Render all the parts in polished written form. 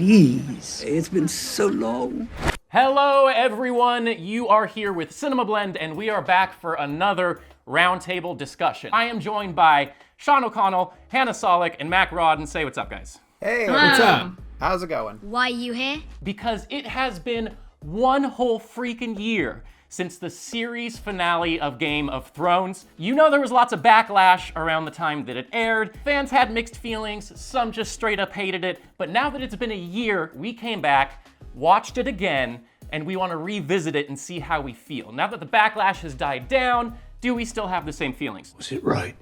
Jeez, it's been so long. Hello, everyone. You are here with CinemaBlend, and we are back for another roundtable discussion. I am joined by Sean O'Connell, Hannah Saulic, and Mack Rawden. Say what's up, guys. Hey, What's up? How's it going? Why you here? Because it has been one whole freaking year since the series finale of Game of Thrones. You know there was lots of backlash around the time that it aired. Fans had mixed feelings, some just straight up hated it, but now that it's been a year, we came back, watched it again, and we want to revisit it and see how we feel. Now that the backlash has died down, do we still have the same feelings? Was it right?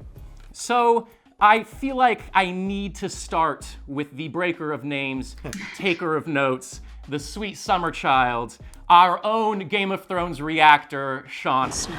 So, I feel like I need to start with the breaker of names, taker of notes, the sweet summer child, our own Game of Thrones reactor, Seansa.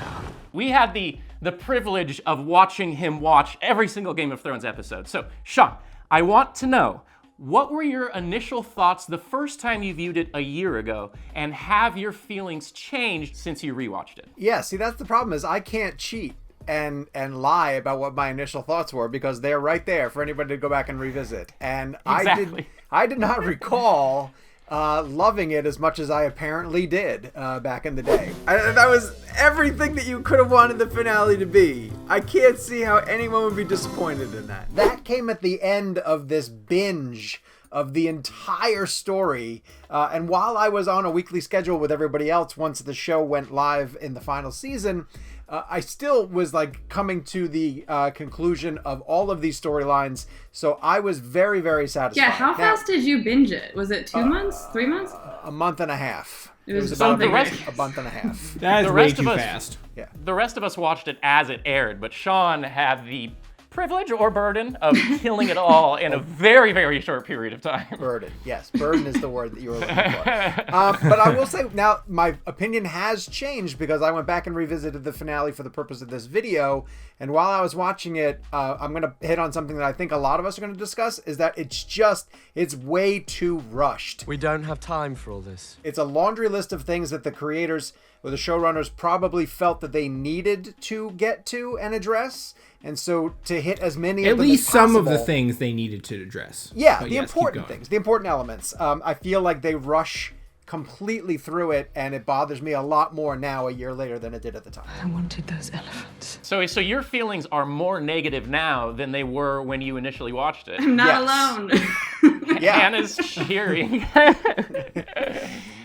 We had the privilege of watching him watch every single Game of Thrones episode. So, Sean, I want to know, what were your initial thoughts the first time you viewed it a year ago, and have your feelings changed since you rewatched it? Yeah, see, that's the problem is I can't cheat and lie about what my initial thoughts were because they're right there for anybody to go back and revisit. And Exactly. I did not recall loving it as much as I apparently did back in the day. That was everything that you could have wanted the finale to be. I can't see how anyone would be disappointed in that. That came at the end of this binge of the entire story. And while I was on a weekly schedule with everybody else once the show went live in the final season, I still was like coming to the conclusion of all of these storylines. So I was very, very satisfied. Yeah, how fast did you binge it? Was it 2 months? 3 months? A month and a half. It was about something a month and a half. That is The way rest too of us- fast. Yeah. The rest of us watched it as it aired, but Sean had the privilege or burden of killing it all in a very, very short period of time. Burden. Yes, burden is the word that you were looking for. But I will say now my opinion has changed because I went back and revisited the finale for the purpose of this video. And while I was watching it, I'm going to hit on something that I think a lot of us are going to discuss is that it's way too rushed. We don't have time for all this. It's a laundry list of things that the creators or the showrunners probably felt that they needed to get to and address. And so to hit as many At of them least as some of the possible- things they needed to address. Yeah, But the yes, keep important going. things, the important elements. I feel like they rush completely through it, and it bothers me a lot more now a year later than it did at the time. I wanted those elephants. So your feelings are more negative now than they were when you initially watched it. I'm not Yes. alone. Yeah. Hannah's cheering.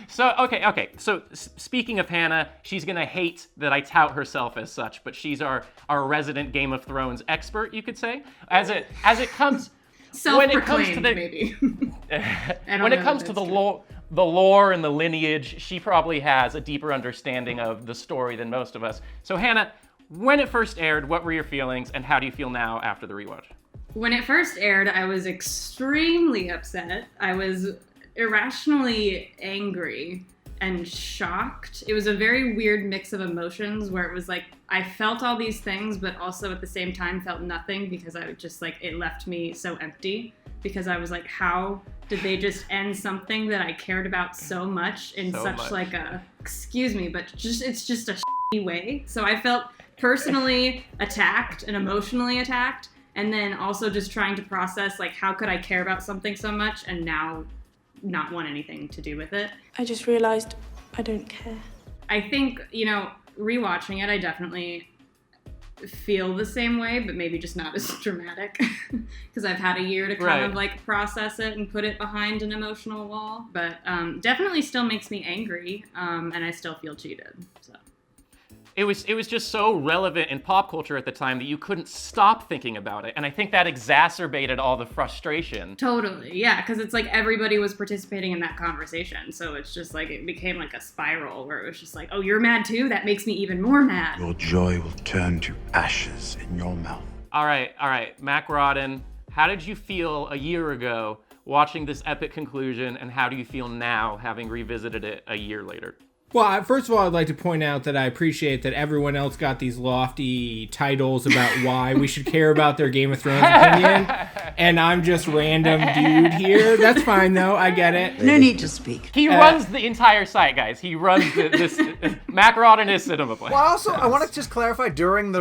So, okay. So, speaking of Hannah, she's going to hate that I tout herself as such, but she's our resident Game of Thrones expert, you could say. As it comes... Self-proclaimed, maybe. When it comes to the lore and the lineage, she probably has a deeper understanding of the story than most of us. So, Hannah, when it first aired, what were your feelings, and how do you feel now after the rewatch? When it first aired, I was extremely upset. I was irrationally angry and shocked. It was a very weird mix of emotions where it was like I felt all these things, but also at the same time felt nothing because I just like it left me so empty because I was like, how did they just end something that I cared about so much in like a, excuse me, but it's just a shitty way. So I felt personally attacked and emotionally attacked, and then also just trying to process like how could I care about something so much and now not want anything to do with it. I just realized I don't care. I think, rewatching it, I definitely feel the same way, but maybe just not as dramatic because I've had a year to kind of like process it and put it behind an emotional wall. But definitely still makes me angry, and I still feel cheated. So. It was just so relevant in pop culture at the time that you couldn't stop thinking about it. And I think that exacerbated all the frustration. Totally, yeah, because it's like everybody was participating in that conversation. So it's just like it became like a spiral where it was just like, oh, you're mad too? That makes me even more mad. Your joy will turn to ashes in your mouth. All right. Mack Rawden, how did you feel a year ago watching this epic conclusion, and how do you feel now having revisited it a year later? Well, first of all, I'd like to point out that I appreciate that everyone else got these lofty titles about why we should care about their Game of Thrones opinion, and I'm just random dude here. That's fine, though. I get it. No need to speak. He runs the entire site, guys. He runs this. Mack Rawden is CinemaBlend. Well, also, I want to just clarify, during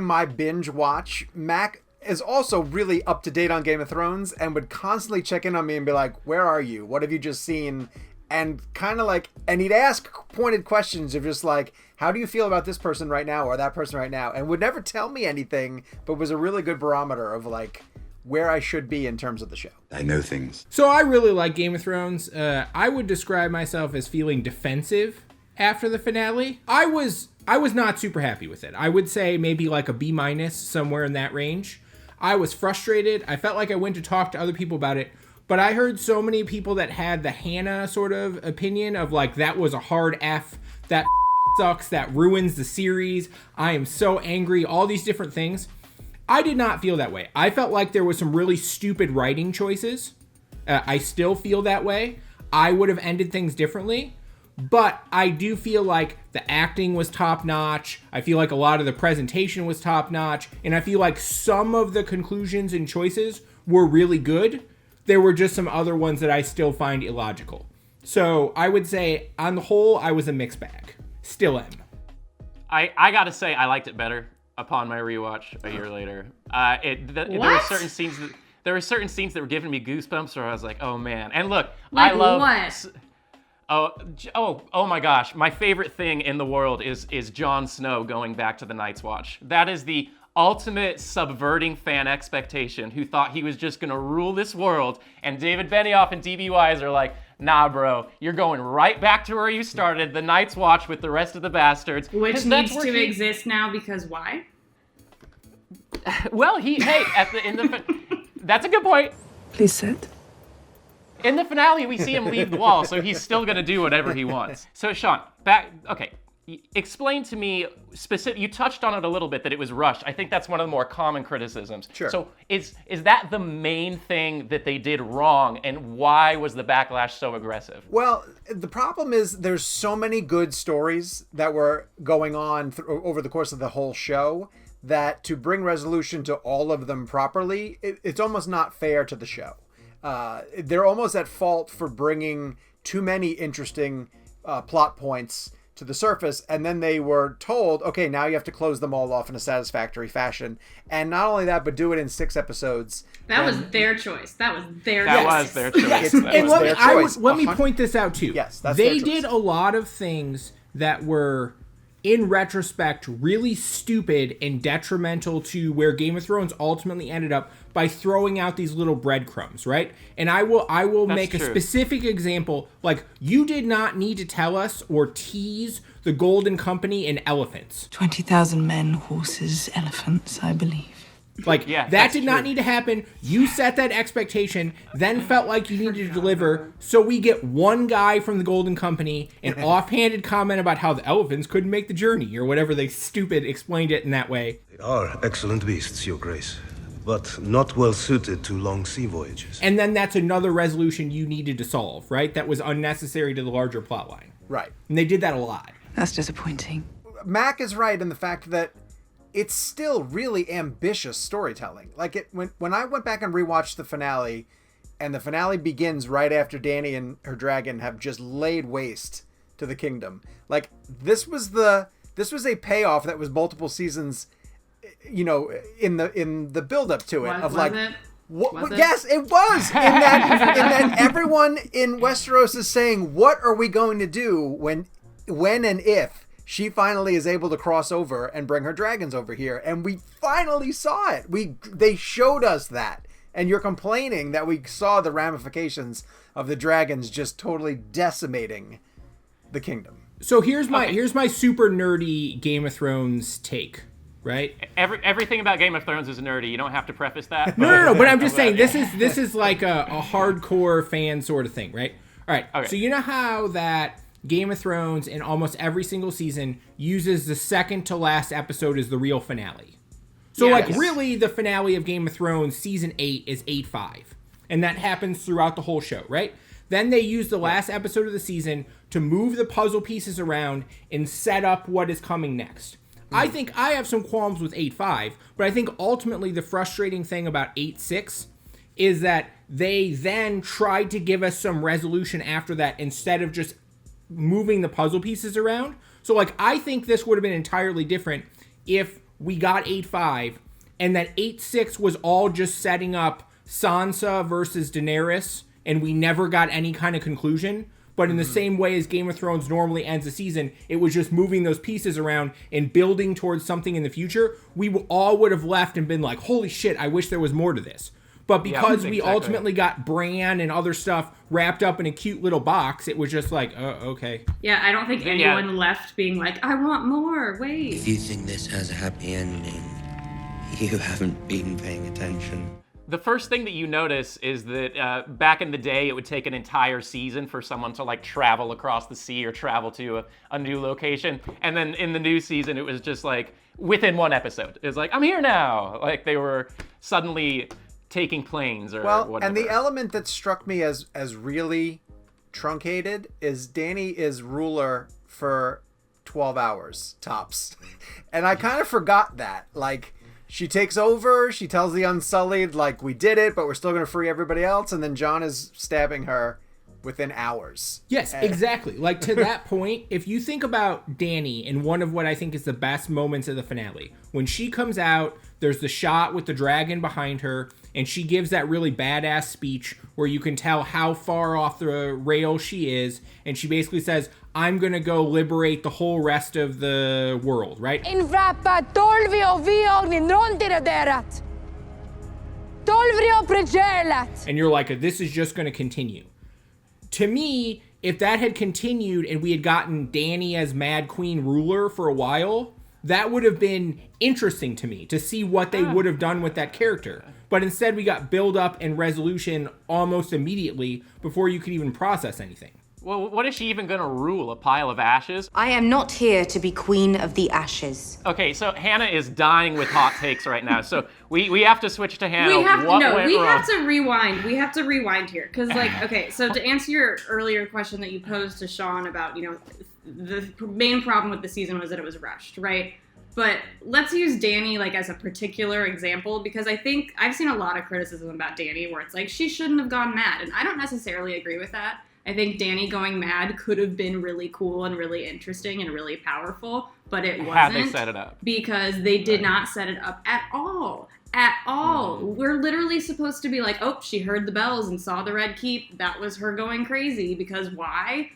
my binge watch, Mac is also really up to date on Game of Thrones and would constantly check in on me and be like, where are you? What have you just seen? And kind of like, and he'd ask pointed questions of just like, how do you feel about this person right now or that person right now? And would never tell me anything, but was a really good barometer of like where I should be in terms of the show. I know things. So I really like Game of Thrones. I would describe myself as feeling defensive after the finale. I was not super happy with it. I would say maybe like a B-, somewhere in that range. I was frustrated. I felt like I went to talk to other people about it, but I heard so many people that had the Hannah sort of opinion of like, that was a hard F, that sucks, that ruins the series, I am so angry, all these different things. I did not feel that way. I felt like there was some really stupid writing choices. I still feel that way. I would have ended things differently. But I do feel like the acting was top notch. I feel like a lot of the presentation was top notch. And I feel like some of the conclusions and choices were really good. There were just some other ones that I still find illogical. So I would say on the whole, I was a mixed bag. Still am. I gotta say, I liked it better upon my rewatch a year later. There were certain scenes that were giving me goosebumps where I was like, oh man. And look, like I love... what? Oh my gosh. My favorite thing in the world is Jon Snow going back to the Night's Watch. That is the ultimate subverting fan expectation who thought he was just going to rule this world. And David Benioff and D.B. Wise are like, nah, bro, you're going right back to where you started, the Night's Watch with the rest of the bastards. Which needs to exist now because why? Well, that's a good point. Please sit. In the finale, we see him leave the wall, so he's still going to do whatever he wants. So, Sean, explain to me, you touched on it a little bit, that it was rushed. I think that's one of the more common criticisms. Sure. So, is that the main thing that they did wrong, and why was the backlash so aggressive? Well, the problem is there's so many good stories that were going on over the course of the whole show that to bring resolution to all of them properly, it's almost not fair to the show. They're almost at fault for bringing too many interesting plot points to the surface, and then they were told, okay, now you have to close them all off in a satisfactory fashion. And not only that, but do it in 6 episodes. That was their choice. That was their Yes, choice. Let me point this out too. Yes, that's they their choice. did a lot of things that were, in retrospect, really stupid and detrimental to where Game of Thrones ultimately ended up by throwing out these little breadcrumbs, right? And I will make a specific example. Like, you did not need to tell us or tease the Golden Company and elephants. 20,000 men, horses, elephants, I believe. Like, that did not need to happen. You set that expectation, then felt like you needed to deliver, so we get one guy from the Golden Company, an offhanded comment about how the elephants couldn't make the journey, or whatever they stupid explained it in that way. They are excellent beasts, Your Grace, but not well suited to long sea voyages. And then that's another resolution you needed to solve, right? That was unnecessary to the larger plotline. Right. And they did that a lot. That's disappointing. Mack is right in the fact that it's still really ambitious storytelling. Like, when I went back and rewatched the finale, and the finale begins right after Dany and her dragon have just laid waste to the kingdom. Like, this was a payoff that was multiple seasons, you know, in the build up to it. Yes, it was. In that everyone in Westeros is saying, what are we going to do when and if she finally is able to cross over and bring her dragons over here? And we finally saw it. They showed us that. And you're complaining that we saw the ramifications of the dragons just totally decimating the kingdom. So here's my super nerdy Game of Thrones take, right? Everything about Game of Thrones is nerdy. You don't have to preface that. No. But I'm just saying this is like a hardcore fan sort of thing, right? All right. Okay. So you know how that Game of Thrones in almost every single season uses the second to last episode as the real finale. So really the finale of Game of Thrones season 8 is 8-5. And that happens throughout the whole show, right? Then they use the last episode of the season to move the puzzle pieces around and set up what is coming next. I think I have some qualms with 8-5, but I think ultimately the frustrating thing about 8-6 is that they then tried to give us some resolution after that instead of just moving the puzzle pieces around. So, like, I think this would have been entirely different if we got 8-5 and that 8-6 was all just setting up Sansa versus Daenerys, and we never got any kind of conclusion. But in the same way as Game of Thrones normally ends a season, it was just moving those pieces around and building towards something in the future. We all would have left and been like, holy shit, I wish there was more to this. But because we ultimately got Bran and other stuff wrapped up in a cute little box, it was just like, oh, okay. Yeah, I don't think anyone left being like, I want more, wait. If you think this has a happy ending, you haven't been paying attention. The first thing that you notice is that back in the day, it would take an entire season for someone to like travel across the sea or travel to a new location. And then in the new season, it was just like within one episode. It was like, I'm here now. Like they were suddenly taking planes or whatever. And the element that struck me as really truncated is Dany is ruler for 12 hours tops. And I kind of forgot that. Like, she takes over, she tells the Unsullied, like, we did it, but we're still going to free everybody else, and then Jon is stabbing her within hours. Yes, exactly. Like, to that point, if you think about Dany and one of what I think is the best moments of the finale, when she comes out, there's the shot with the dragon behind her, and she gives that really badass speech where you can tell how far off the rail she is, and she basically says, I'm going to go liberate the whole rest of the world, right? And you're like, this is just going to continue. To me, if that had continued and we had gotten Dany as Mad Queen ruler for a while, that would have been interesting to me to see what they would have done with that character. But instead, we got build up and resolution almost immediately before you could even process anything. Well, what is she even going to rule? A pile of ashes? I am not here to be queen of the ashes. Okay, so Hannah is dying with hot takes right now. So we have to switch to Hannah. We have to rewind. We have to rewind here. Because, like, okay, so to answer your earlier question that you posed to Sean about, you know, the main problem with the season was that it was rushed, right? But let's use Dany, like, as a particular example, because I think I've seen a lot of criticism about Dany where it's like, she shouldn't have gone mad. And I don't necessarily agree with that. I think Dany going mad could have been really cool and really interesting and really powerful, but it wasn't. Had they set it up. Because they did not set it up at all. At all. We're literally supposed to be like, oh, she heard the bells and saw the Red Keep. That was her going crazy. Because why?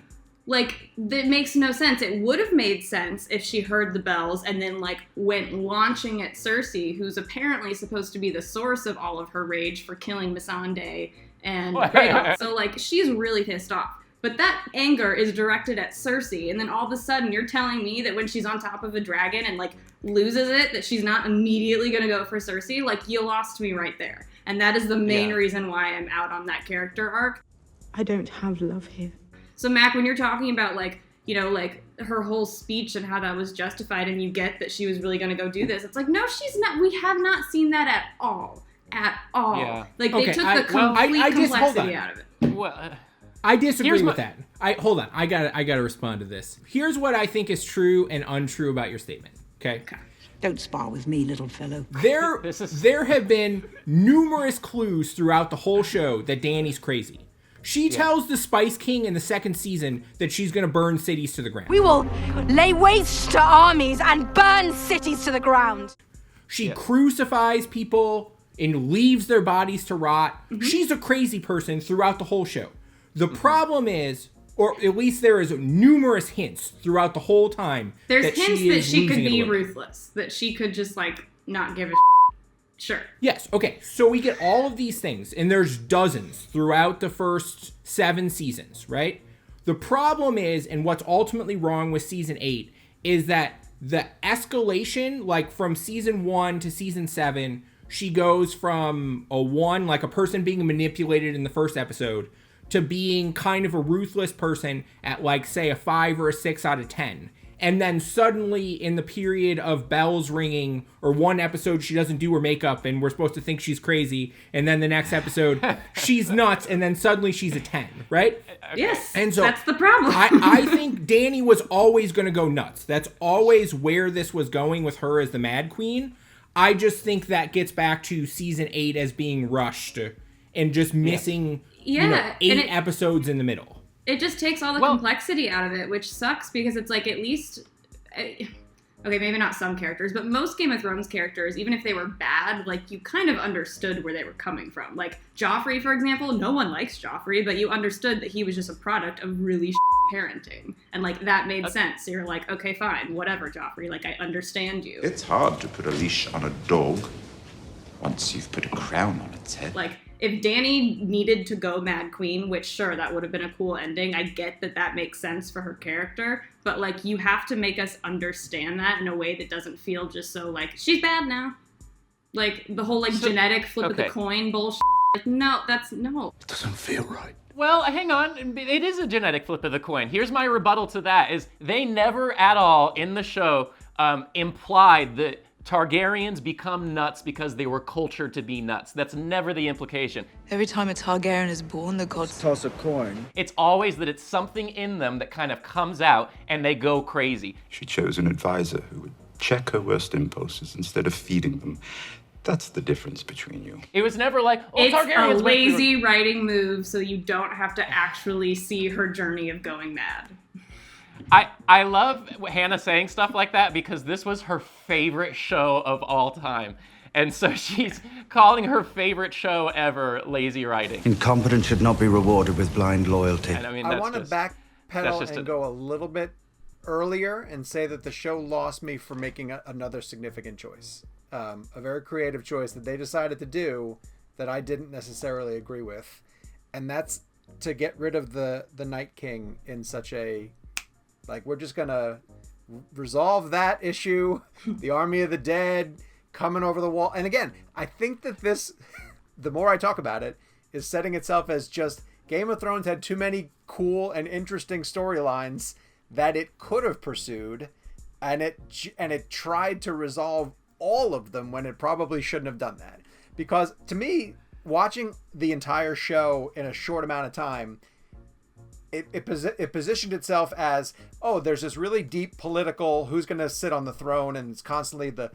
Like, that makes no sense. It would have made sense if she heard the bells and then, like, went launching at Cersei, who's apparently supposed to be the source of all of her rage for killing Missandei and Rhaegal. So, like, she's really pissed off. But that anger is directed at Cersei, and then all of a sudden you're telling me that when she's on top of a dragon and, like, loses it, that she's not immediately gonna go for Cersei? Like, you lost me right there. And that is the main reason why I'm out on that character arc. I don't have love here. So, Mac, when you're talking about, like, you know, like, her whole speech and how that was justified and you get that she was really going to go do this, it's like, no, she's not. We have not seen that at all. At all. Yeah. Like, they took the complete complexity out of it. Well, I disagree with that. Hold on. I gotta respond to this. Here's what I think is true and untrue about your statement. Okay. Don't spar with me, little fellow. There have been numerous clues throughout the whole show that Dany's crazy. She tells the Spice King in the second season that she's going to burn cities to the ground. We will lay waste to armies and burn cities to the ground. She crucifies people and leaves their bodies to rot. Mm-hmm. She's a crazy person throughout the whole show. The problem is, or at least there is numerous hints throughout the whole time. There's hints that she could be ruthless, that she could just, like, not give a Sure. Yes, okay. So we get all of these things, and there's dozens throughout the first 7 seasons, right? The problem is, and what's ultimately wrong with season 8, is that the escalation, like from season 1 to season 7, she goes from a 1, like a person being manipulated in the first episode, to being kind of a ruthless person at, like, say, a 5 or a 6 out of 10. And then suddenly in the period of bells ringing, or one episode she doesn't do her makeup and we're supposed to think she's crazy, and then the next episode she's nuts, and then suddenly she's a 10, right? Yes, and so that's the problem. I think Dany was always going to go nuts. That's always where this was going with her as the Mad Queen. I just think that gets back to season 8 as being rushed and just missing 8 episodes in the middle. It just takes all the complexity out of it, which sucks because it's like, at least okay, maybe not some characters, but most Game of Thrones characters, even if they were bad, like, you kind of understood where they were coming from. Like, Joffrey, for example, no one likes Joffrey, but you understood that he was just a product of really parenting. And, like, that made sense. So you're like, okay, fine, whatever, Joffrey. Like, I understand you. It's hard to put a leash on a dog once you've put a crown on its head. Like, if Dany needed to go Mad Queen, which, sure, that would have been a cool ending. I get that that makes sense for her character. But, like, you have to make us understand that in a way that doesn't feel just so, like, she's bad now. Like, the whole, like, genetic flip of the coin bullshit. Like, no, no. It doesn't feel right. Well, hang on. It is a genetic flip of the coin. Here's my rebuttal to that, is they never at all in the show implied that Targaryens become nuts because they were cultured to be nuts. That's never the implication. Every time a Targaryen is born, the gods toss a coin. It's always that it's something in them that kind of comes out and they go crazy. She chose an advisor who would check her worst impulses instead of feeding them. That's the difference between you. It was never like, oh, it's Targaryens a lazy writing move so you don't have to actually see her journey of going mad. I love Hannah saying stuff like that because this was her favorite show of all time. And so she's calling her favorite show ever lazy writing. Incompetence should not be rewarded with blind loyalty. And I mean, I want to backpedal and go a little bit earlier and say that the show lost me for making another significant choice. A very creative choice that they decided to do that I didn't necessarily agree with. And that's to get rid of the Night King in such a... Like, we're just going to resolve that issue. The Army of the Dead coming over the wall. And again, I think that this, the more I talk about it, is setting itself as just Game of Thrones had too many cool and interesting storylines that it could have pursued. And it tried to resolve all of them when it probably shouldn't have done that. Because to me, watching the entire show in a short amount of time, it positioned itself as, oh, there's this really deep political who's going to sit on the throne, and it's constantly the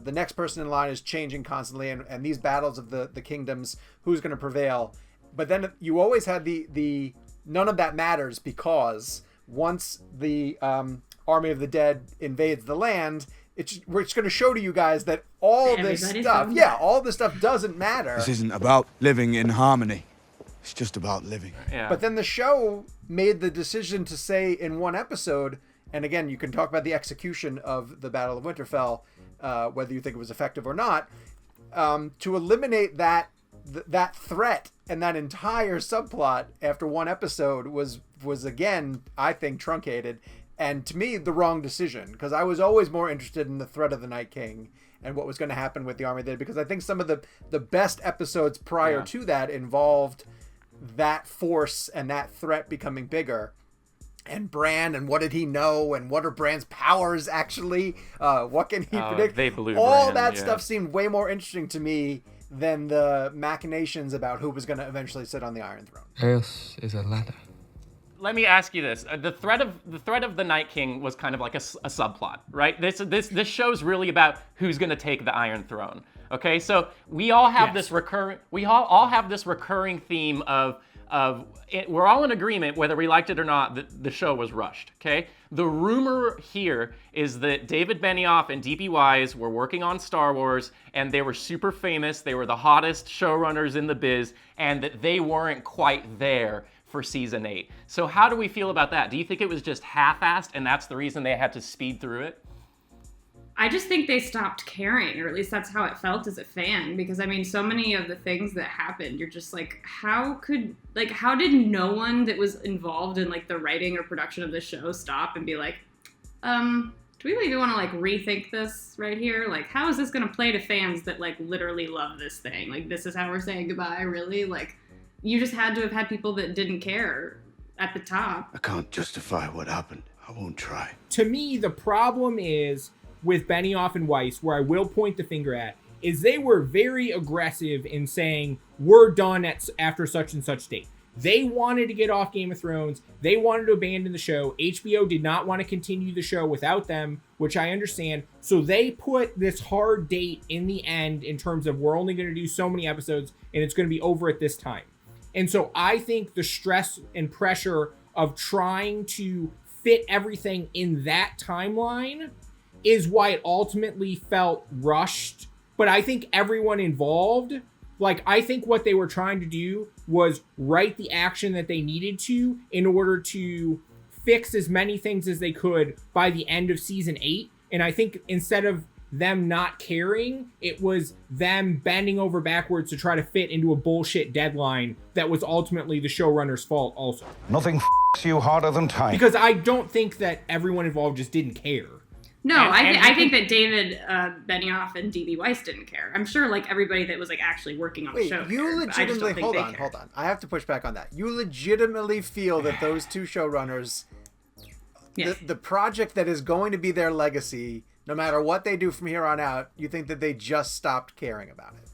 next person in line is changing constantly, and these battles of the kingdoms, who's going to prevail. But then you always had the none of that matters, because once the Army of the Dead invades the land, we're just going to show to you guys that all this stuff doesn't matter. This isn't about living in harmony. It's just about living. Yeah. But then the show made the decision to say in one episode, and again, you can talk about the execution of the Battle of Winterfell, whether you think it was effective or not, to eliminate that threat and that entire subplot after one episode was again, I think, truncated. And to me, the wrong decision, because I was always more interested in the threat of the Night King and what was going to happen with the Army there, because I think some of the best episodes prior to that involved that force and that threat becoming bigger, and Bran, and what did he know, and what are Bran's powers actually, what can he predict, they blew all Bran, that stuff seemed way more interesting to me than the machinations about who was going to eventually sit on the Iron Throne. Chaos is a ladder. Let me ask you this: the threat of the Night King was kind of like a subplot, right? This show's really about who's going to take the Iron Throne. Okay, so we all have this recurring. We all have this recurring theme of we're all in agreement, whether we liked it or not, that the show was rushed. Okay, the rumor here is that David Benioff and D.B. Weiss were working on Star Wars, and they were super famous. They were the hottest showrunners in the biz, and that they weren't quite there for season 8. So how do we feel about that? Do you think it was just half-assed, and that's the reason they had to speed through it? I just think they stopped caring, or at least that's how it felt as a fan, because I mean, so many of the things that happened, you're just like, how did no one that was involved in like the writing or production of the show stop and be like, do we maybe want to like rethink this right here? Like, how is this going to play to fans that like literally love this thing? Like, this is how we're saying goodbye, really? Like, you just had to have had people that didn't care at the top. I can't justify what happened. I won't try. To me, the problem is with Benioff and Weiss, where I will point the finger at, is they were very aggressive in saying, we're done after such and such date. They wanted to get off Game of Thrones. They wanted to abandon the show. HBO did not want to continue the show without them, which I understand. So they put this hard date in the end in terms of, we're only going to do so many episodes and it's going to be over at this time. And so I think the stress and pressure of trying to fit everything in that timeline is why it ultimately felt rushed. But I think everyone involved, like, I think what they were trying to do was write the action that they needed to in order to fix as many things as they could by the end of season 8. And I think instead of them not caring, it was them bending over backwards to try to fit into a bullshit deadline that was ultimately the showrunner's fault also. Nothing you harder than time. Because I don't think that everyone involved just didn't care. No, I think that David Benioff and D.B. Weiss didn't care. I'm sure, like, everybody that was, like, actually working on the show you cared, legitimately, hold on. I have to push back on that. You legitimately feel that those two showrunners, the project that is going to be their legacy, no matter what they do from here on out, you think that they just stopped caring about it?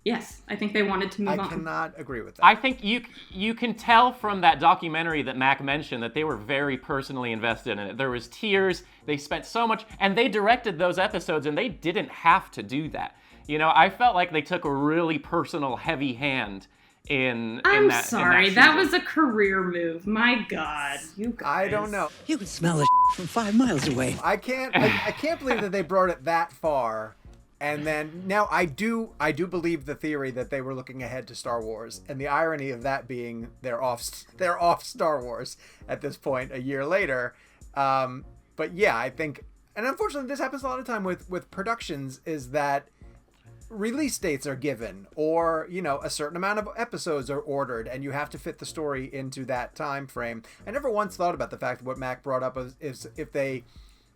Yes, I think they wanted to move on. I cannot agree with that. I think you can tell from that documentary that Mack mentioned that they were very personally invested in it. There was tears, they spent so much, and they directed those episodes, and they didn't have to do that. You know, I felt like they took a really personal, heavy hand in I'm that sorry, in that was a career move. My God, you guys. I don't know. You can smell the from 5 miles away. I can't believe that they brought it that far. And then now I do believe the theory that they were looking ahead to Star Wars, and the irony of that being they're off Star Wars at this point a year later. But yeah, I think, and unfortunately this happens a lot of time with productions, is that release dates are given, or, you know, a certain amount of episodes are ordered, and you have to fit the story into that time frame. I never once thought about the fact that what Mack brought up is if they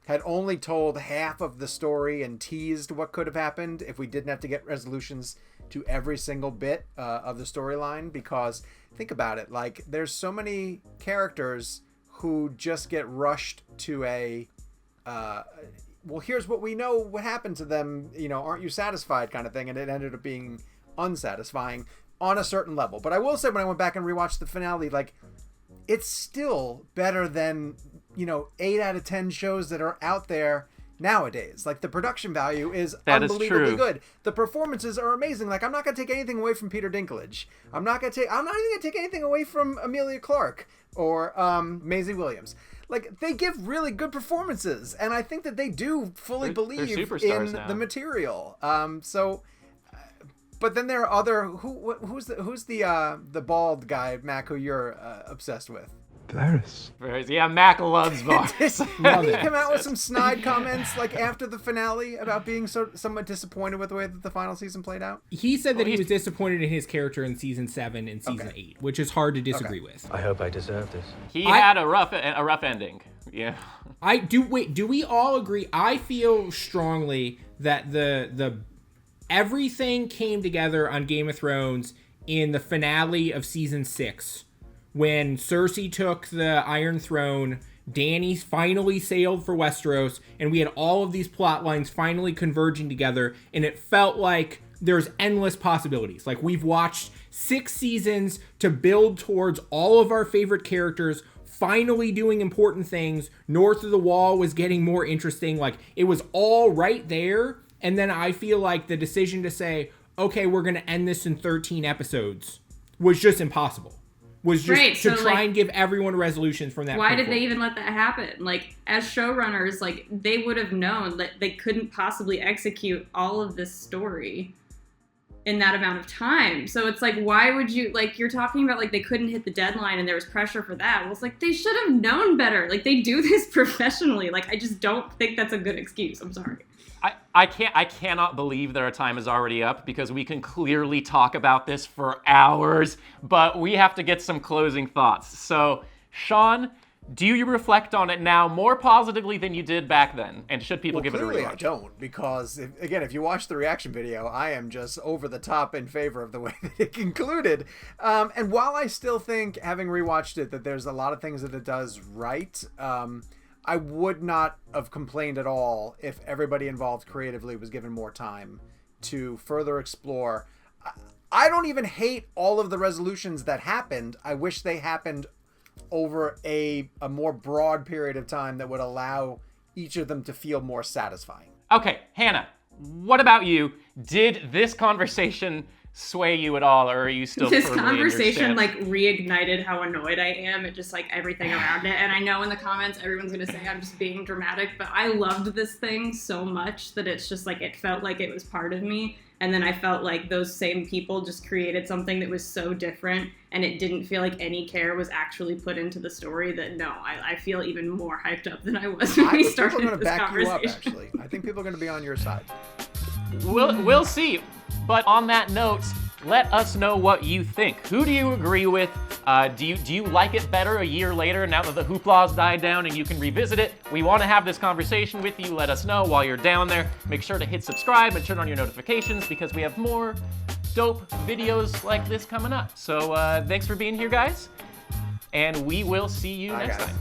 had only told half of the story and teased what could have happened if we didn't have to get resolutions to every single bit of the storyline. Because think about it, like, there's so many characters who just get rushed to a well, here's what we know what happened to them, you know, aren't you satisfied kind of thing, and it ended up being unsatisfying on a certain level. But I will say, when I went back and rewatched the finale, like, it's still better than, you know, 8 out of 10 shows that are out there nowadays. Like, the production value is unbelievably good. The performances are amazing. Like, I'm not going to take anything away from Peter Dinklage. I'm not even going to take anything away from Emilia Clarke or Maisie Williams. Like, they give really good performances, and I think that they do fully believe in the material. But then there are other who's the bald guy, Mack, who you're obsessed with? Varys. Yeah, Mack loves Varys. Did he come out with some snide comments, like, after the finale about being somewhat disappointed with the way that the final season played out? He said that he was disappointed in his character in season 7 and season 8, which is hard to disagree with. I hope I deserve this. He had a rough ending. Yeah. Do we all agree? I feel strongly that the everything came together on Game of Thrones in the finale of season 6. When Cersei took the Iron Throne, Dany finally sailed for Westeros, and we had all of these plot lines finally converging together, and it felt like there's endless possibilities. Like, we've watched 6 seasons to build towards all of our favorite characters finally doing important things. North of the Wall was getting more interesting. Like, it was all right there, and then I feel like the decision to say, okay, we're going to end this in 13 episodes was just impossible. Was just to try and give everyone resolutions from that point. Why did they even let that happen? Like, as showrunners, like, they would have known that they couldn't possibly execute all of this story in that amount of time. So it's like, why would you, like, you're talking about, like, they couldn't hit the deadline and there was pressure for that. Well, it's like, they should have known better. Like, they do this professionally. Like, I just don't think that's a good excuse. I'm sorry. I cannot believe that our time is already up, because we can clearly talk about this for hours, but we have to get some closing thoughts. So, Sean, do you reflect on it now more positively than you did back then? And should people give it a rewatch? I don't, because, if you watch the reaction video, I am just over the top in favor of the way that it concluded. And while I still think, having rewatched it, that there's a lot of things that it does right, I would not have complained at all if everybody involved creatively was given more time to further explore. I don't even hate all of the resolutions that happened. I wish they happened over a more broad period of time that would allow each of them to feel more satisfying. Okay, Hannah, what about you? Did this conversation sway you at all, or are you still This firmly in your conversation stance? like reignited how annoyed I am at just like everything around it. And I know in the comments everyone's gonna say I'm just being dramatic, but I loved this thing so much that it's just like it felt like it was part of me. And then I felt like those same people just created something that was so different, and it didn't feel like any care was actually put into the story. That I feel even more hyped up than I was when we started People are this going to back you conversation. up, actually. I think people are going to be on your side. We'll see. But on that note, let us know what you think. Who do you agree with? Do you like it better a year later now that the hoopla's died down and you can revisit it? We want to have this conversation with you. Let us know while you're down there. Make sure to hit subscribe and turn on your notifications because we have more dope videos like this coming up. So thanks for being here, guys. And we will see you next time.